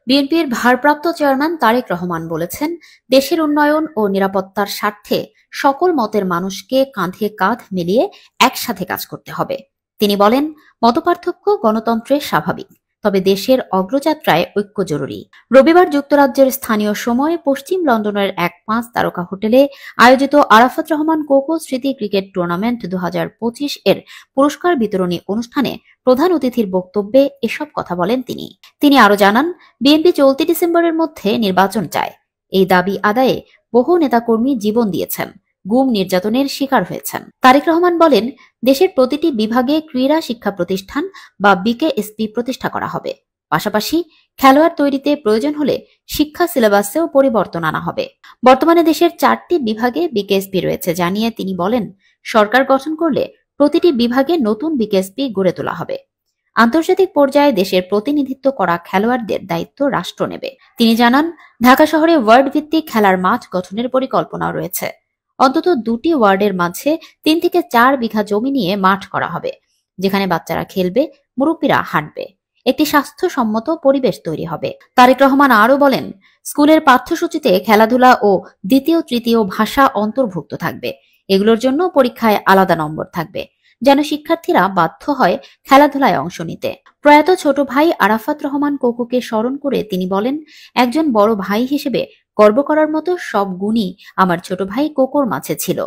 বিএনপির ভারপ্রাপ্ত চেয়ারম্যান তারেক রহমান বলেছেন, দেশের উন্নয়ন ও নিরাপত্তার স্বার্থে সকল মতের মানুষকে কাঁধে কাঁধ মিলিয়ে একসাথে কাজ করতে হবে। তিনি বলেন, মতপার্থক্য গণতন্ত্রের স্বাভাবিক, তবে দেশের অগ্রযাত্রায় ঐক্য জরুরি। রবিবার যুক্তরাজ্যের স্থানীয় সময় পশ্চিম লন্ডনের এক ৫ তারকা হোটেলে আয়োজিত আরাফাত রহমান কোকো স্মৃতি ক্রিকেট টুর্নামেন্ট ২০২৫ এর পুরস্কার বিতরণী অনুষ্ঠানে প্রধান অতিথির বক্তব্যে এসব কথা বলেন তিনি। তিনি আরো জানান, বিএনপি চলতি ডিসেম্বরের মধ্যে নির্বাচন চায়। এই দাবি আদায়ে বহু নেতাকর্মী জীবন দিয়েছেন, গুম নির্যাতনের শিকার হয়েছেন। তারেক রহমান বলেন, দেশের প্রতিটি বিভাগে ক্রীড়া শিক্ষা প্রতিষ্ঠান বা বিকেএসপি প্রতিষ্ঠা করা হবে। পাশাপাশি খেলোয়াড় তৈরিতে প্রয়োজন হলে শিক্ষা সিলেবাসেও পরিবর্তন আনা হবে। বর্তমানে দেশের ৪টি বিভাগে বিকেএসপি রয়েছে জানিয়ে তিনি বলেন, সরকার গঠন করলে প্রতিটি বিভাগে নতুন বিকেএসপি গড়ে তোলা হবে। আন্তর্জাতিক পর্যায়ে দেশের প্রতিনিধিত্ব করা খেলোয়াড়দের দায়িত্ব রাষ্ট্র নেবে। তিনি জানান, ঢাকা শহরে ওয়ার্ড ভিত্তিক খেলার মাঠ গঠনের পরিকল্পনা রয়েছে। অন্তত ২টি ওয়ার্ডের মাঝে ৩ থেকে ৪ বিঘা জমি নিয়ে মাঠ করা হবে, যেখানে বাচ্চারা খেলবে, মুরব্বীরা হাঁটবে। একটি স্বাস্থ্যসম্মত পরিবেশ তৈরি হবে। তারেক রহমান আরও বলেন, স্কুলের পাঠ্যসূচিতে খেলাধুলা ও দ্বিতীয় তৃতীয় ভাষা অন্তর্ভুক্ত থাকবে। এগুলোর জন্য পরীক্ষায় আলাদা নম্বর থাকবে, যেন শিক্ষার্থীরা বাধ্য হয় খেলাধুলায় অংশ নিতে। প্রয়াত ছোট ভাই আরাফাত রহমান কোকোকে স্মরণ করে তিনি বলেন, একজন বড় ভাই হিসেবে গর্ব করার মতো সব গুণই আমার ছোট ভাই কোকোর মাঝে ছিল।